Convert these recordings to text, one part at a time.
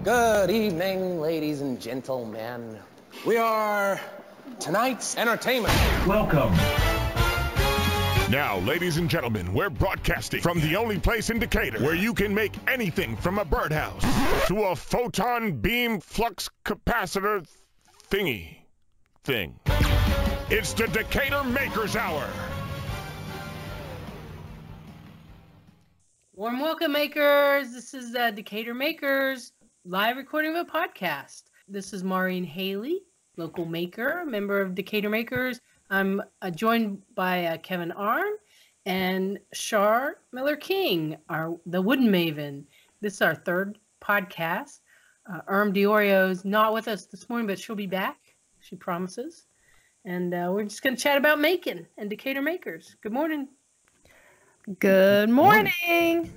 Good evening, ladies and gentlemen. We are tonight's entertainment. Welcome. Now, ladies and gentlemen, we're broadcasting from the only place in Decatur where you can make anything from a birdhouse to a photon beam flux capacitor thing. It's the Decatur Makers Hour. Warm welcome, makers. This is Decatur Makers, live recording of a podcast. This is Maureen Haley, local maker, member of Decatur Makers. I'm joined by Kevin Arne and Char Miller-King, the wooden maven. This is our third podcast. Diorio's not with us this morning, but she'll be back. She promises. And we're just going to chat about making and Decatur Makers. Good morning. Good morning.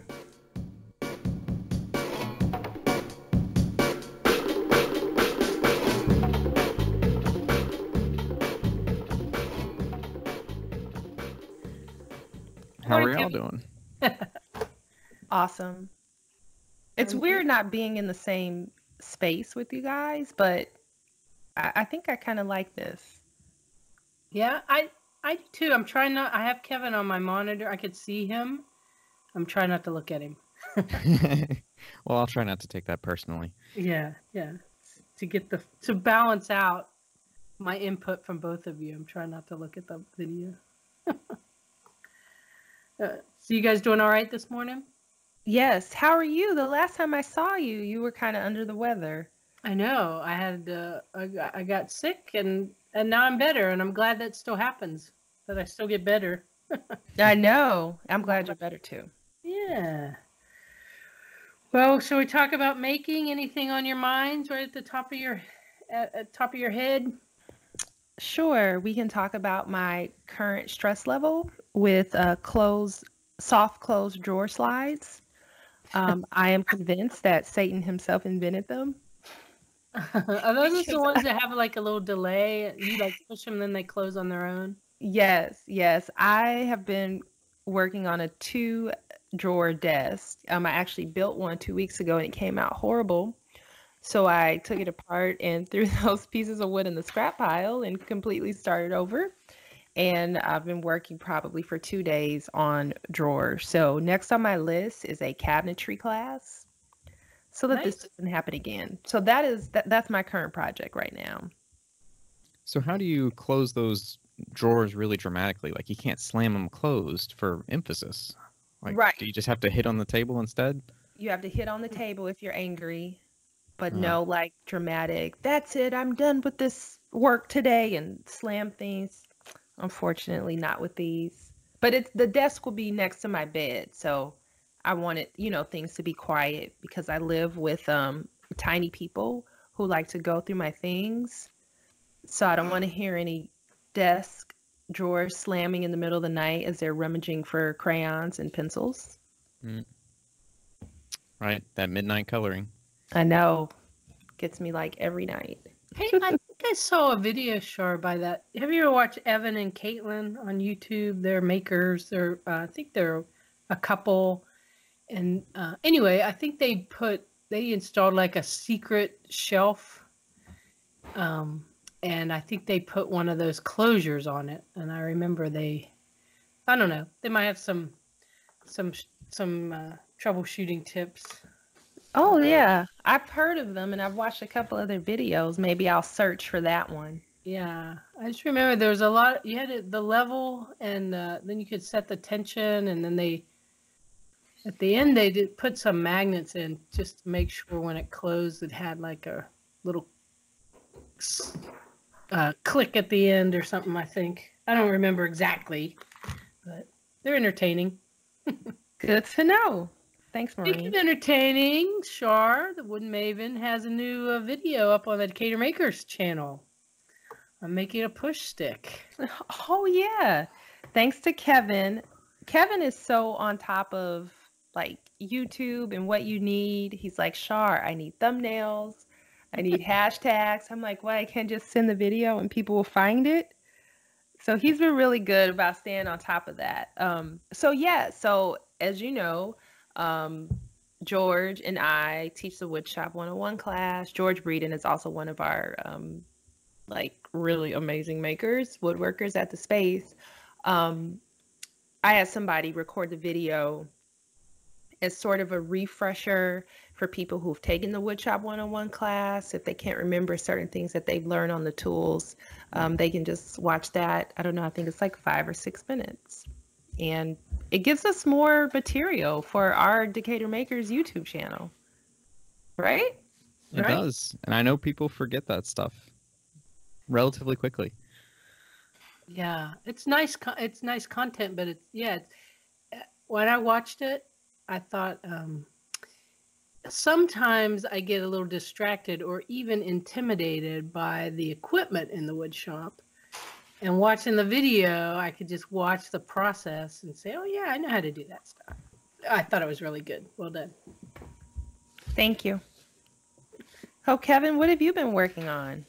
How are y'all doing? Awesome. It's weird not being in the same space with you guys, but I think I kind of like this. Yeah, I do too. I'm trying not. I have Kevin on my monitor. I could see him. I'm trying not to look at him. Well, I'll try not to take that personally. Yeah. To balance out my input from both of you. I'm trying not to look at the video. So you guys doing all right this morning? Yes. How are you? The last time I saw you, you were kind of under the weather. I know. I had I got sick and now I'm better, and I'm glad that still happens. That I still get better. I know. I'm glad you're better too. Yeah. Well, shall we talk about making? Anything on your minds right at the top of your top of your head? Sure. We can talk about my current stress level with soft close drawer slides. I am convinced that Satan himself invented them. Are those the ones that have like a little delay? You like push them, then they close on their own? Yes. I have been working on a 2-drawer desk. I actually built one 2 weeks ago and it came out horrible. So I took it apart and threw those pieces of wood in the scrap pile and completely started over. And I've been working probably for 2 days on drawers. So next on my list is a cabinetry class so that this doesn't happen again. So that's my current project right now. So how do you close those drawers really dramatically? Like you can't slam them closed for emphasis. Like, right. Do you just have to hit on the table instead? You have to hit on the table if you're angry, but no like dramatic, that's it, I'm done with this work today, and slam things. Unfortunately, not with these. But the desk will be next to my bed, so I wanted, things to be quiet because I live with tiny people who like to go through my things. So I don't want to hear any desk drawers slamming in the middle of the night as they're rummaging for crayons and pencils. Right, that midnight coloring. I know. Gets me like every night. Hey, I think I saw a video, Char, by that. Have you ever watched Evan and Caitlin on YouTube? They're makers. I think they're a couple. And anyway, I think they installed like a secret shelf. And I think they put one of those closures on it. And I remember I don't know, they might have some troubleshooting tips. Oh yeah, I've heard of them and I've watched a couple other videos. Maybe I'll search for that one. Yeah, I just remember there was a lot. You had the level, and then you could set the tension, and then at the end they did put some magnets in just to make sure when it closed it had like a little click at the end or something. I think I don't remember exactly, but they're entertaining. Good to know. Thanks, Maureen. Speaking of entertaining, Char, the Wooden Maven, has a new video up on the Decatur Makers channel. I'm making a push stick. Oh, yeah. Thanks to Kevin. Kevin is so on top of like YouTube and what you need. He's like, Char, I need thumbnails. I need hashtags. I'm like, well, I can't just send the video and people will find it. So he's been really good about staying on top of that. So as you know, George and I teach the Woodshop 101 class. George Breeden is also one of our like really amazing makers, woodworkers at the space. I had somebody record the video as sort of a refresher for people who've taken the Woodshop 101 class. If they can't remember certain things that they've learned on the tools, they can just watch that. I don't know, I think it's like 5 or 6 minutes. And it gives us more material for our Decatur Makers YouTube channel. Right? It does. And I know people forget that stuff relatively quickly. Yeah, it's nice. It's nice content, but when I watched it, I thought sometimes I get a little distracted or even intimidated by the equipment in the wood shop. And watching the video, I could just watch the process and say, oh, yeah, I know how to do that stuff. I thought it was really good. Well done. Thank you. Oh, Kevin, what have you been working on?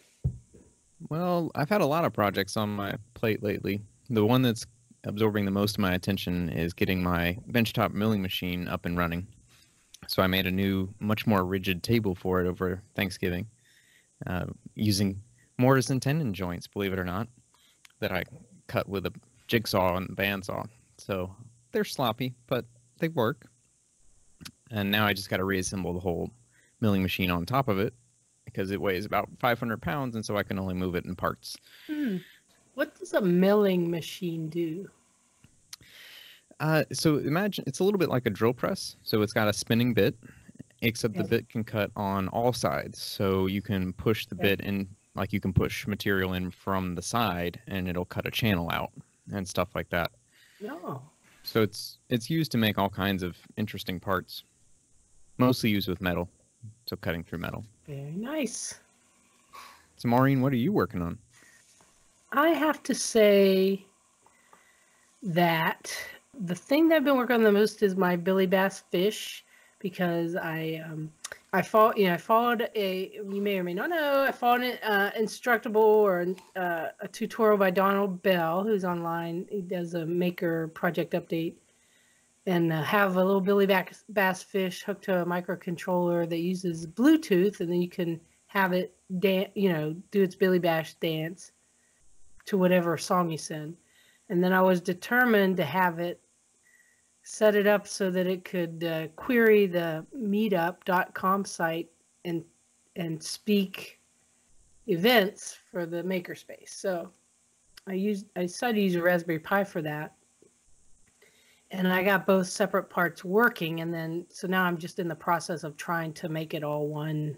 Well, I've had a lot of projects on my plate lately. The one that's absorbing the most of my attention is getting my benchtop milling machine up and running. So I made a new, much more rigid table for it over Thanksgiving, using mortise and tenon joints, believe it or not, that I cut with a jigsaw and bandsaw. So they're sloppy, but they work. And now I just got to reassemble the whole milling machine on top of it because it weighs about 500 pounds, and so I can only move it in parts. What does a milling machine do? So imagine it's a little bit like a drill press. So it's got a spinning bit, except the bit can cut on all sides. So you can push the bit in, like you can push material in from the side and it'll cut a channel out and stuff like that. No. So it's used to make all kinds of interesting parts, mostly used with metal. So cutting through metal. Very nice. So Maureen, what are you working on? I have to say that the thing that I've been working on the most is my Billy Bass fish, because I followed you may or may not know, I followed an Instructable or a tutorial by Donald Bell, who's online. He does a Maker project update, and have a little Billy Bass fish hooked to a microcontroller that uses Bluetooth, and then you can have it do its Billy Bash dance to whatever song you send. And then I was determined to have it set it up so that it could query the meetup.com site and speak events for the makerspace. So I decided to use a Raspberry Pi for that. And I got both separate parts working, and then so now I'm just in the process of trying to make it all one.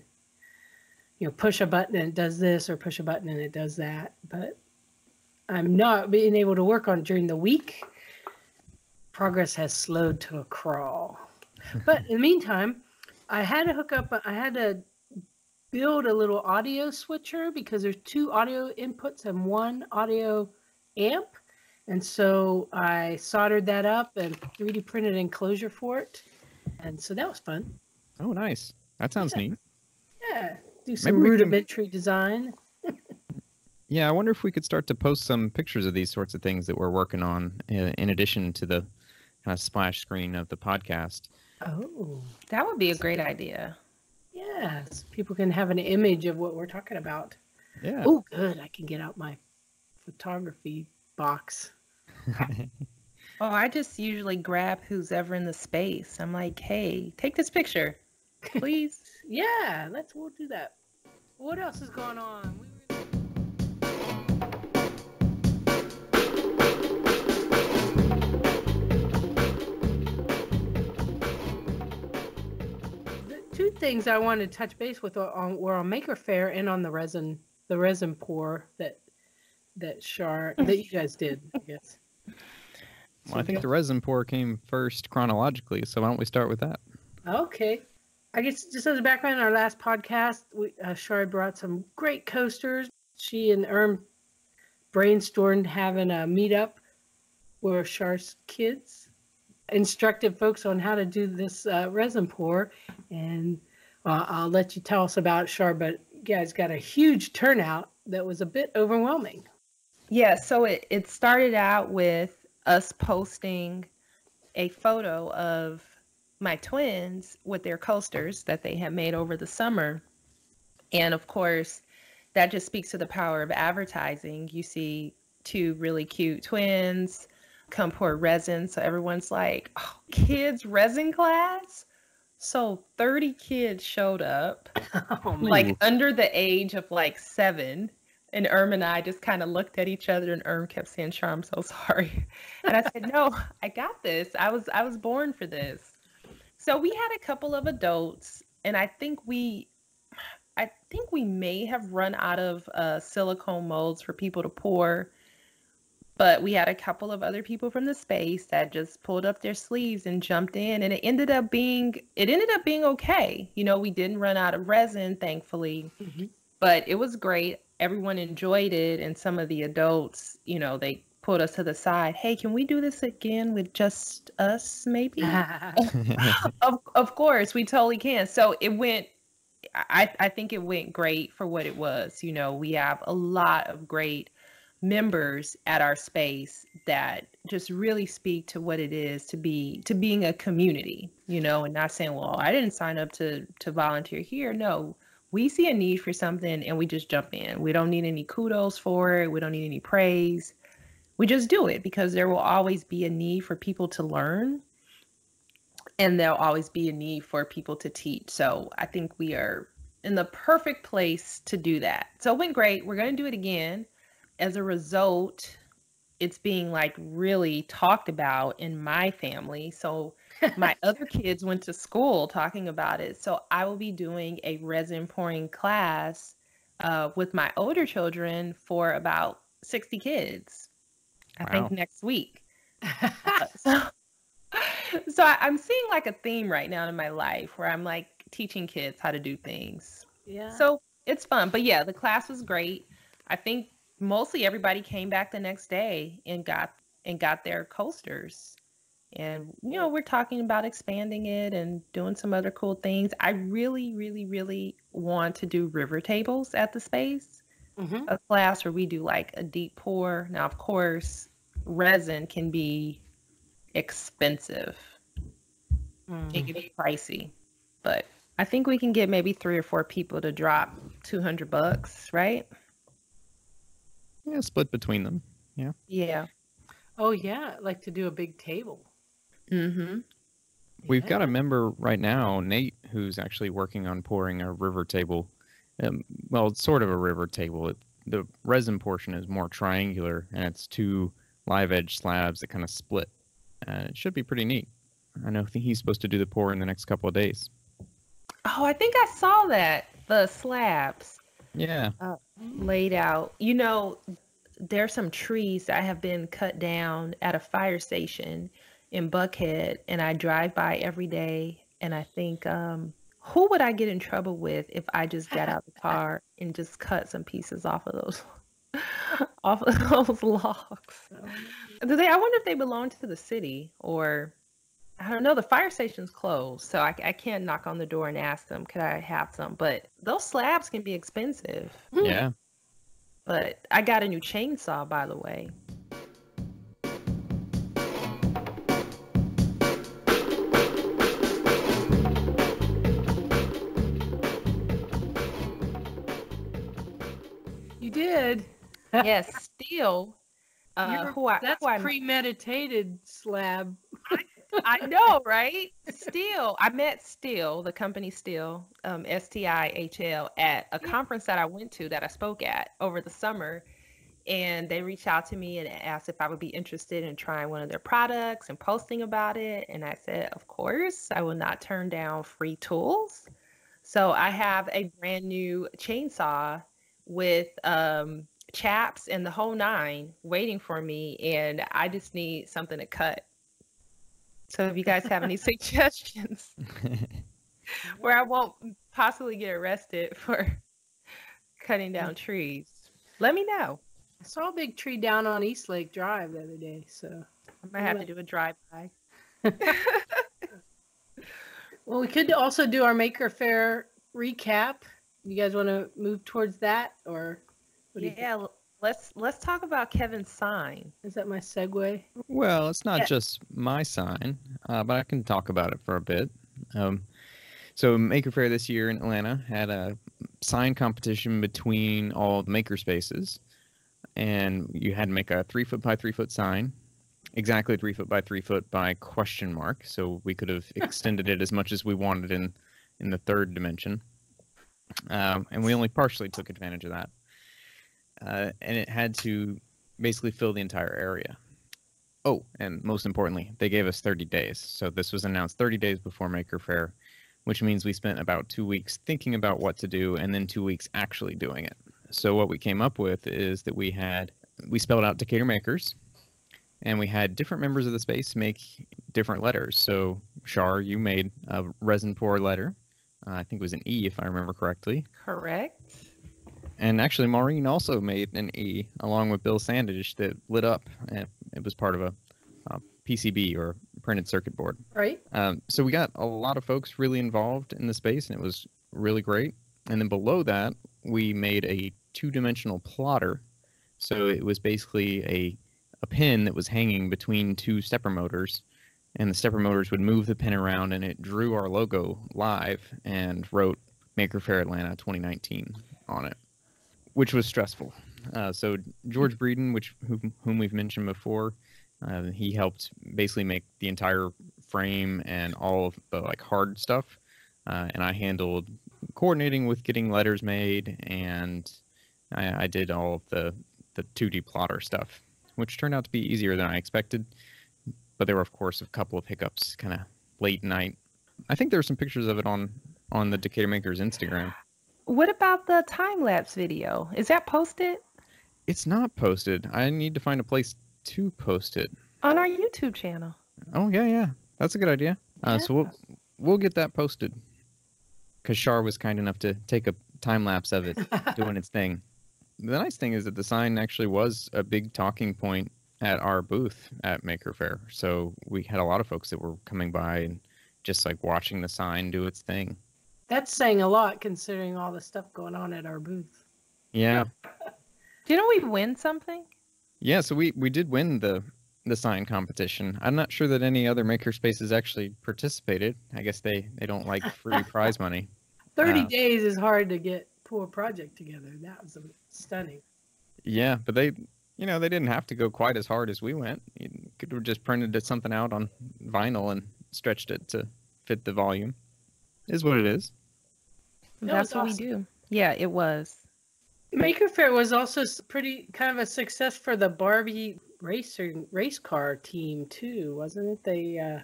Push a button and it does this, or push a button and it does that. But I'm not being able to work on it during the week. Progress has slowed to a crawl. But in the meantime, I had to build a little audio switcher because there's 2 audio inputs and 1 audio amp. And so I soldered that up and 3D printed an enclosure for it. And so that was fun. Oh, nice. That sounds neat. Yeah. Do some rudimentary design. Yeah, I wonder if we could start to post some pictures of these sorts of things that we're working on in addition to the kind of splash screen of the podcast. Oh, that would be a great idea. Yes, people can have an image of what we're talking about. Yeah. Oh, good. I can get out my photography box. Oh, I just usually grab who's ever in the space. I'm like, hey, take this picture, please. Yeah, we'll do that. What else is going on? The 2 things I wanted to touch base with were on Maker Faire and on the resin pour that Char that you guys did, I guess. Well, I think the resin pour came first chronologically, so why don't we start with that? Okay. I guess just as a background, in our last podcast, Char brought some great coasters. She and brainstormed having a meetup where Char's kids instructed folks on how to do this resin pour. And I'll let you tell us about it, Char, but you guys got a huge turnout that was a bit overwhelming. Yeah, so it started out with us posting a photo of my twins with their coasters that they had made over the summer. And of course, that just speaks to the power of advertising. You see two really cute twins come pour resin. So everyone's like, oh, kids resin class? So 30 kids showed up, like under the age of like 7. And and I just kind of looked at each other, and kept saying, Char, I'm so sorry. And I said, no, I got this. I was born for this. So we had a couple of adults, and I think we may have run out of silicone molds for people to pour, but we had a couple of other people from the space that just pulled up their sleeves and jumped in, and it ended up being okay. You know, we didn't run out of resin, thankfully, but it was great. Everyone enjoyed it, and some of the adults, you know, they pulled us to the side. Hey, can we do this again with just us, maybe? Of course, we totally can. So it went. I think it went great for what it was. You know, we have a lot of great members at our space that just really speak to what it is to being a community, you know, and not saying, well, I didn't sign up to volunteer here. No, we see a need for something and we just jump in. We don't need any kudos for it. We don't need any praise. We just do it because there will always be a need for people to learn. And there'll always be a need for people to teach. So I think we are in the perfect place to do that. So it went great. We're going to do it again. As a result, it's being like really talked about in my family. So my other kids went to school talking about it. So I will be doing a resin pouring class with my older children for about 60 kids, I think next week. So I'm seeing like a theme right now in my life where I'm like teaching kids how to do things. Yeah. So it's fun. But yeah, the class was great. I think mostly everybody came back the next day and got their coasters. And, you know, we're talking about expanding it and doing some other cool things. I really, really, really want to do river tables at the space. A class where we do like a deep pour. Now, of course, resin can be expensive. It can be pricey, but I think we can get maybe 3 or 4 people to drop $200, right? Yeah, split between them. Yeah. Yeah. Oh yeah, I'd like to do a big table. We've got a member right now, Nate, who's actually working on pouring a river table. Well, it's sort of a river table. The resin portion is more triangular, and it's 2 live edge slabs that kind of split. And it should be pretty neat. I know he's supposed to do the pour in the next couple of days. Oh, I think I saw that. The slabs. Yeah. Laid out. You know, there's some trees that have been cut down at a fire station in Buckhead, and I drive by every day, and I think, who would I get in trouble with if I just got out the car and just cut some pieces off of those logs? I wonder if they belong to the city, or I don't know. The fire station's closed, so I can't knock on the door and ask them, could I have some? But those slabs can be expensive. Yeah. But I got a new chainsaw, by the way. You did? Yes, Steel. That's premeditated slab. I know, right? Steel. I met Steel, the company Steel, STIHL, at a conference that I went to that I spoke at over the summer. And they reached out to me and asked if I would be interested in trying one of their products and posting about it. And I said, of course, I will not turn down free tools. So I have a brand new chainsaw with chaps and the whole 9 waiting for me. And I just need something to cut. So if you guys have any suggestions where I won't possibly get arrested for cutting down trees, let me know. I saw a big tree down on East Lake Drive the other day, so I might have to do a drive-by. Well, we could also do our Maker Faire recap. You guys want to move towards that, or what do you think? Let's talk about Kevin's sign. Is that my segue? Well, it's not Yeah. just my sign, but I can talk about it for a bit. So Maker Faire this year in Atlanta had a sign competition between all the maker spaces, and you had to make a 3 foot by 3 foot sign, exactly 3 foot by 3 foot by question mark. So we could have extended it as much as we wanted in the third dimension, and we only partially took advantage of that. And it had to basically fill the entire area. Oh, and most importantly, they gave us 30 days. So this was announced 30 days before Maker Faire, which means we spent about 2 weeks thinking about what to do and then 2 weeks actually doing it. So what we came up with is that we spelled out Decatur Makers, and we had different members of the space make different letters. So Char, you made a Resin Pour letter. I think it was an E, if I remember correctly. Correct. And actually, Maureen also made an E along with Bill Sandage that lit up. And it was part of a PCB, or printed circuit board. Right. So we got a lot of folks really involved in the space, and it was really great. And then below that, we made a 2-dimensional plotter. So it was basically a pin that was hanging between 2 stepper motors, and the stepper motors would move the pin around, and it drew our logo live and wrote Maker Faire Atlanta 2019 on it, which was stressful. So George Breeden, whom we've mentioned before, he helped basically make the entire frame and all of the hard stuff, and I handled coordinating with getting letters made, and I did all of the 2D plotter stuff, which turned out to be easier than I expected. But there were, of course, a couple of hiccups kind of late night. I think there are some pictures of it on the Decatur Makers Instagram. What about the time-lapse video? Is that posted? It's not posted. I need to find a place to post it. On our YouTube channel. Oh, yeah. That's a good idea. So we'll get that posted. Because Char was kind enough to take a time-lapse of it doing its thing. The nice thing is that the sign actually was a big talking point at our booth at Maker Faire. So we had a lot of folks that were coming by and just watching the sign do its thing. That's saying a lot considering all the stuff going on at our booth. Yeah. Didn't we win something? Yeah, so we did win the sign competition. I'm not sure that any other maker spaces actually participated. I guess they don't like free prize money. 30 days is hard to pull a project together. That was stunning. Yeah, but they didn't have to go quite as hard as we went. You could have just printed something out on vinyl and stretched it to fit the volume. Is what it is. That's what we do. Yeah, it was. Maker Faire was also pretty kind of a success for the Barbie race car team too, wasn't it? They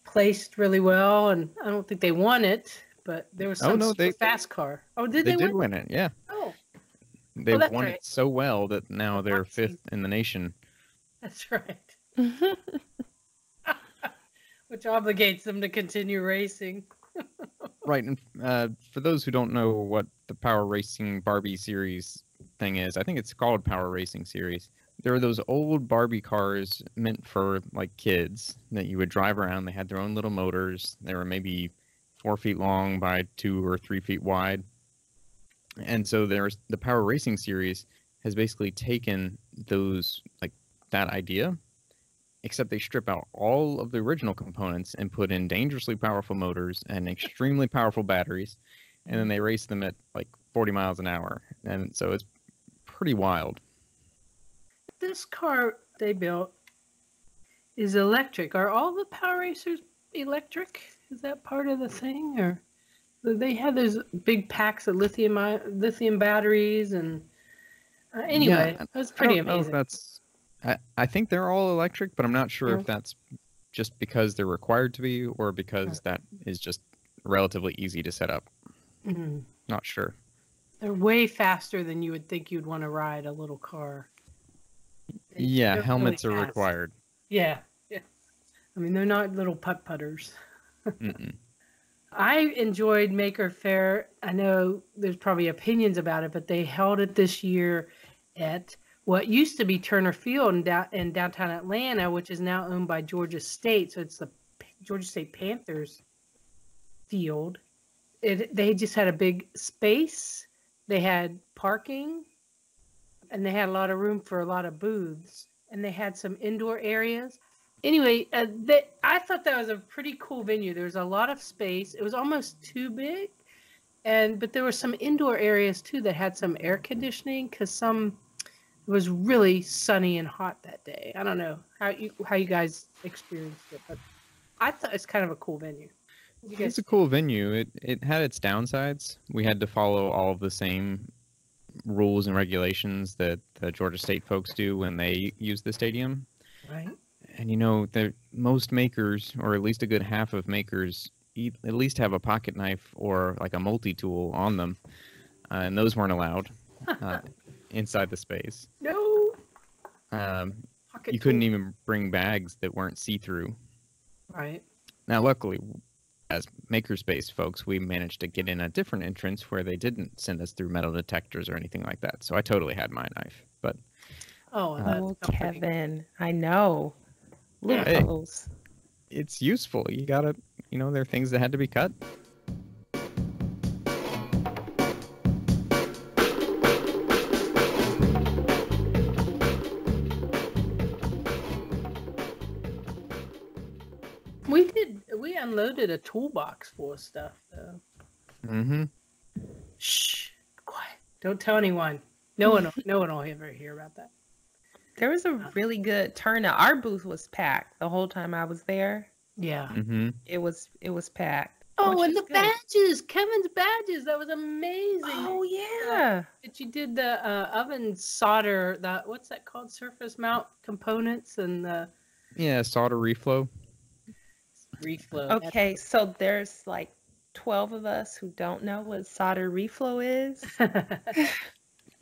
placed really well, and I don't think they won it, but there was some fast car. Oh, did they did win it? Yeah. Oh. They won it so well that now they're 5th in the nation. That's right. Which obligates them to continue racing. Right, and for those who don't know what the Power Racing Barbie series thing is, I think it's called Power Racing Series. There were those old Barbie cars meant for kids that you would drive around. They had their own little motors. They were maybe 4 feet long by 2 or 3 feet wide. And so there's the Power Racing Series has basically taken those that idea, except they strip out all of the original components and put in dangerously powerful motors and extremely powerful batteries, and then they race them at 40 miles an hour. And so it's pretty wild. This car they built is electric. Are all the Power Racers electric? Is that part of the thing? Or they had those big packs of lithium batteries, and anyway, yeah, it was pretty amazing. I think they're all electric, but I'm not sure if that's just because they're required to be or because that is just relatively easy to set up. Mm-hmm. Not sure. They're way faster than you would think you'd want to ride a little car. Yeah, helmets are required. Yeah. I mean, they're not little putt-putters. I enjoyed Maker Faire. I know there's probably opinions about it, but they held it this year at what used to be Turner Field in downtown Atlanta, which is now owned by Georgia State. So it's the Georgia State Panthers field. They just had a big space. They had parking, and they had a lot of room for a lot of booths, and they had some indoor areas. Anyway, I thought that was a pretty cool venue. There was a lot of space. It was almost too big, but there were some indoor areas too that had some air conditioning because it was really sunny and hot that day. I don't know how you guys experienced it, but I thought it's kind of a cool venue. It's a cool venue. It had its downsides. We had to follow all of the same rules and regulations that the Georgia State folks do when they use the stadium. Right. And most makers, or at least a good half of makers, at least have a pocket knife or like a multi-tool on them, and those weren't allowed inside the space. No. You couldn't even bring bags that weren't see-through. Right. Now, luckily, as makerspace folks, we managed to get in a different entrance where they didn't send us through metal detectors or anything like that. So I totally had my knife. But Kevin, I know. Loopholes. It's useful. You gotta, there are things that had to be cut. We unloaded a toolbox full of stuff, though. Mm-hmm. Shh, quiet. Don't tell anyone. No one will ever hear about that. There was a really good turnout. Our booth was packed the whole time I was there. Yeah. Mm-hmm. It was packed. Oh, and the badges, Kevin's badges. That was amazing. Oh yeah. But you did the oven solder. What's that called? Surface mount components and the. Yeah, solder reflow. Reflow. Okay, so there's like 12 of us who don't know what solder reflow is.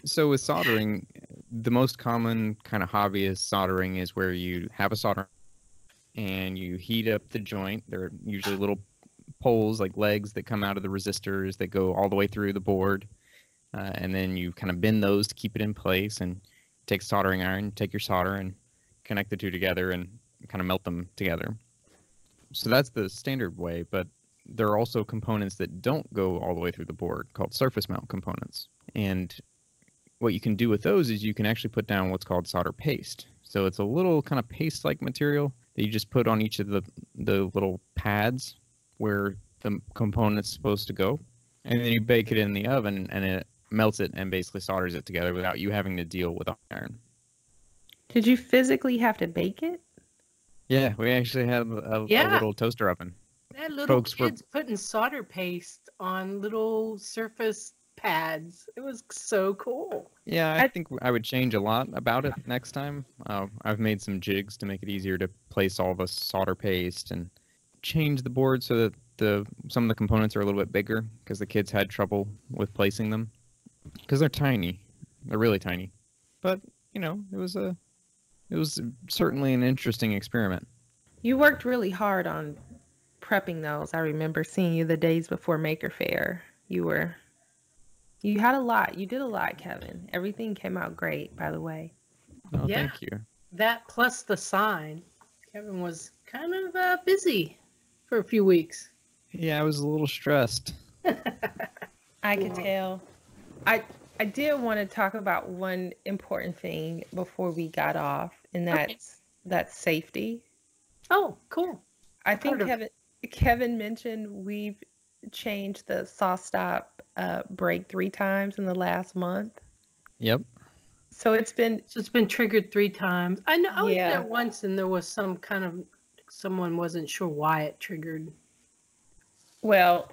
So with soldering, the most common kind of hobbyist soldering is where you have a solder and you heat up the joint. There are usually little poles, like legs, that come out of the resistors that go all the way through the board. And then you kind of bend those to keep it in place, and take a soldering iron, take your solder and connect the two together and kind of melt them together. So that's the standard way, but there are also components that don't go all the way through the board called surface mount components. And what you can do with those is you can actually put down what's called solder paste. So it's a little kind of paste-like material that you just put on each of the little pads where the component's supposed to go. And then you bake it in the oven, and it melts it and basically solders it together without you having to deal with iron. Did you physically have to bake it? Yeah, we actually had a little toaster oven. That little kids putting solder paste on little surface pads. It was so cool. Yeah, I think I would change a lot about it next time. I've made some jigs to make it easier to place all the solder paste and change the board so that some of the components are a little bit bigger, because the kids had trouble with placing them because they're tiny. They're really tiny. But, it was certainly an interesting experiment. You worked really hard on prepping those. I remember seeing you the days before Maker Faire. You had a lot. You did a lot, Kevin. Everything came out great, by the way. Oh, yeah. Thank you. That plus the sign. Kevin was kind of busy for a few weeks. Yeah, I was a little stressed. I could tell. I did want to talk about one important thing before we got off, and that's safety. Oh, cool. I think Kevin mentioned we've changed the saw stop brake 3 times in the last month. Yep. So it's been triggered 3 times. I know. I was there once, and there was someone wasn't sure why it triggered. Well,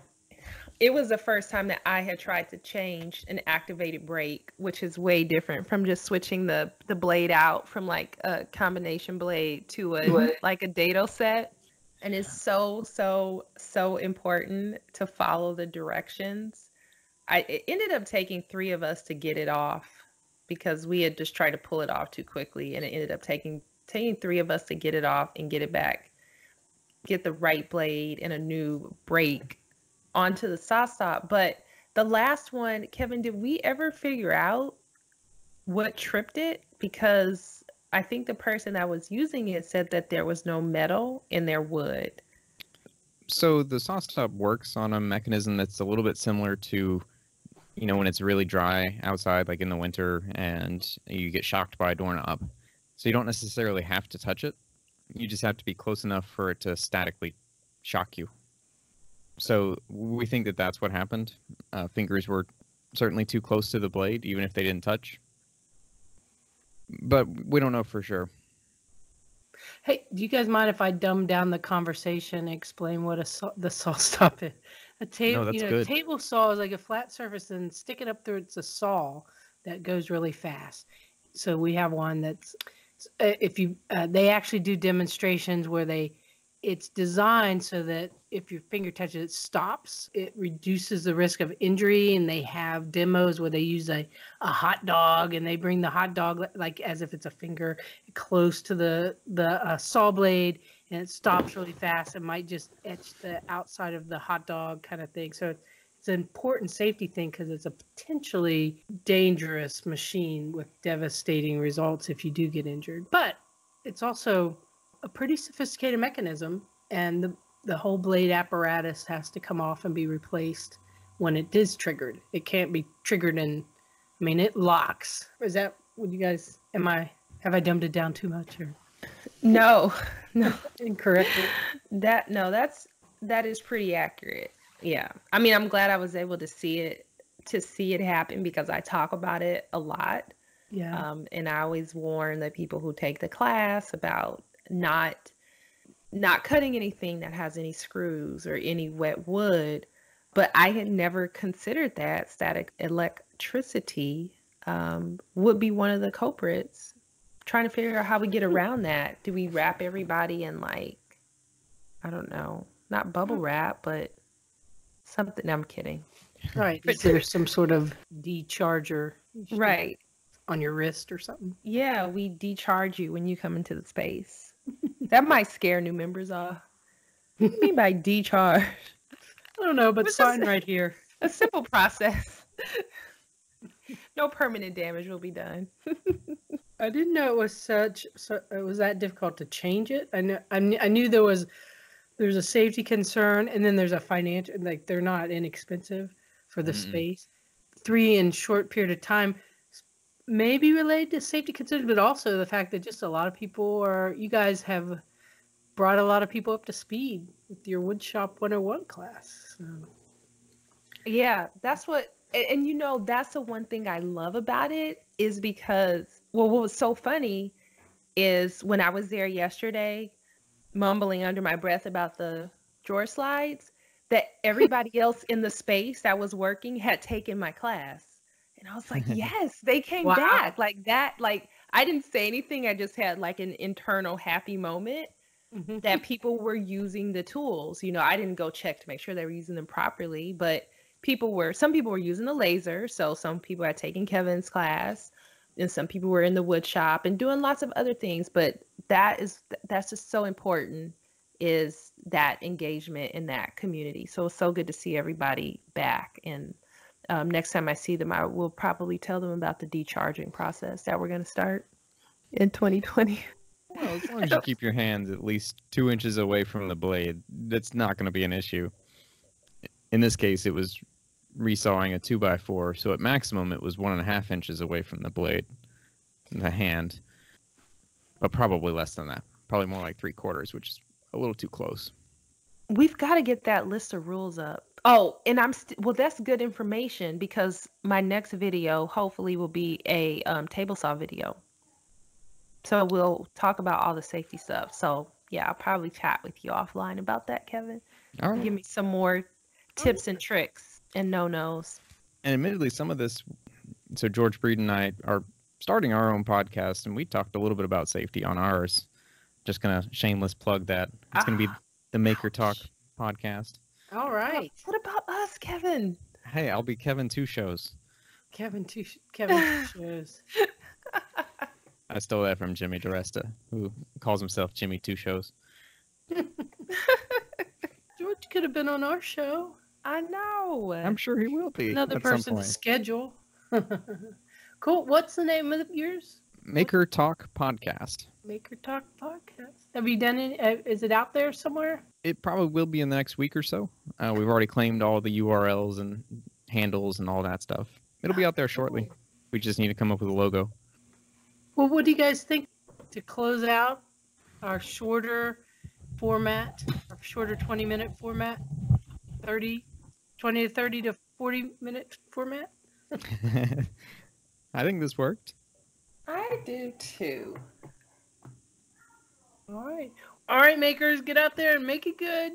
it was the first time that I had tried to change an activated brake, which is way different from just switching the blade out from like a combination blade to like a dado set. And it's so important to follow the directions. It ended up taking 3 of us to get it off because we had just tried to pull it off too quickly, and it ended up taking 3 of us to get it off and get it back, get the right blade and a new brake onto the saw stop. But the last one, Kevin, did we ever figure out what tripped it? Because I think the person that was using it said that there was no metal in their wood. So the saw stop works on a mechanism that's a little bit similar to you know, when it's really dry outside, like in the winter, and you get shocked by a doorknob. So you don't necessarily have to touch it. You just have to be close enough for it to statically shock you. So we think that that's what happened. Fingers were certainly too close to the blade, even if they didn't touch. But we don't know for sure. Hey, do you guys mind if I dumb down the conversation and explain what the saw stop is? A table, No, that's you know, good. table saw is like a flat surface, and stick it up through it's a saw that goes really fast. So we have one that's if you they actually do demonstrations where it's designed so that if your finger touches it, stops. It reduces the risk of injury, and they have demos where they use a hot dog, and they bring the hot dog like as if it's a finger close to the saw blade, and it stops really fast. It might just etch the outside of the hot dog kind of thing. So it's an important safety thing because it's a potentially dangerous machine with devastating results if you do get injured. But it's also a pretty sophisticated mechanism, and the whole blade apparatus has to come off and be replaced when it is triggered. It can't be triggered it locks. Is that what you guys, have I dumbed it down too much or? No. Incorrectly? That is pretty accurate. Yeah. I mean, I'm glad I was able to see it happen because I talk about it a lot. Yeah. And I always warn the people who take the class about not cutting anything that has any screws or any wet wood. But I had never considered that static electricity would be one of the culprits. Trying to figure out how we get around that. Do we wrap everybody in I don't know, not bubble wrap, but something? I'm kidding. Right. Is there some sort of decharger Right. on your wrist or something? Yeah, we decharge you when you come into the space. That might scare new members off. What do you mean by decharge? I don't know, but sign right here. A simple process. No permanent damage will be done. I didn't know it was it was that difficult to change it. I knew there's a safety concern, and then there's a financial, like they're not inexpensive for the space. 3 in short period of time may be related to safety concerns, but also the fact that just a lot of people you guys have brought a lot of people up to speed with your Woodshop 101 class. So. Yeah, that's what, and that's the one thing I love about it is because, well, what was so funny is when I was there yesterday, mumbling under my breath about the drawer slides, that everybody else in the space that was working had taken my class. And I was like, yes, they came back like that. Like, I didn't say anything. I just had like an internal happy moment that people were using the tools. I didn't go check to make sure they were using them properly, but some people were using the laser. So some people had taken Kevin's class, and some people were in the wood shop and doing lots of other things. But that's just so important, is that engagement in that community. So it's so good to see everybody back. And next time I see them, I will probably tell them about the decharging process that we're going to start in 2020. Well, as long as you keep your hands at least 2 inches away from the blade, that's not going to be an issue. In this case, it was resawing a 2x4, so at maximum it was 1.5 inches away from the blade, the hand, but probably less than that. Probably more like 3/4, which is a little too close. We've got to get that list of rules up. Oh, and well, that's good information because my next video hopefully will be a table saw video. So we'll talk about all the safety stuff. So yeah, I'll probably chat with you offline about that, Kevin. All right. Give me some more tips and tricks and no-nos. And admittedly, some of this, so George Breed and I are starting our own podcast, and we talked a little bit about safety on ours. Just going to shameless plug that. It's going to be the Maker Talk podcast. All right. What about us, Kevin? Hey, I'll be Kevin Two Shows. Kevin Two Shows. I stole that from Jimmy DeResta, who calls himself Jimmy Two Shows. George could have been on our show. I know. I'm sure he will be. Another person to schedule. Cool. What's the name of yours? Maker Talk Podcast. Maker Talk Podcast. Have you done it? Is it out there somewhere? It probably will be in the next week or so. We've already claimed all the URLs and handles and all that stuff. It'll be out there shortly. We just need to come up with a logo. Well, what do you guys think to close out our shorter format, our shorter 20-minute format, 20 to 30 to 40-minute format? I think this worked. I do too. All right. All right, makers, get out there and make it good.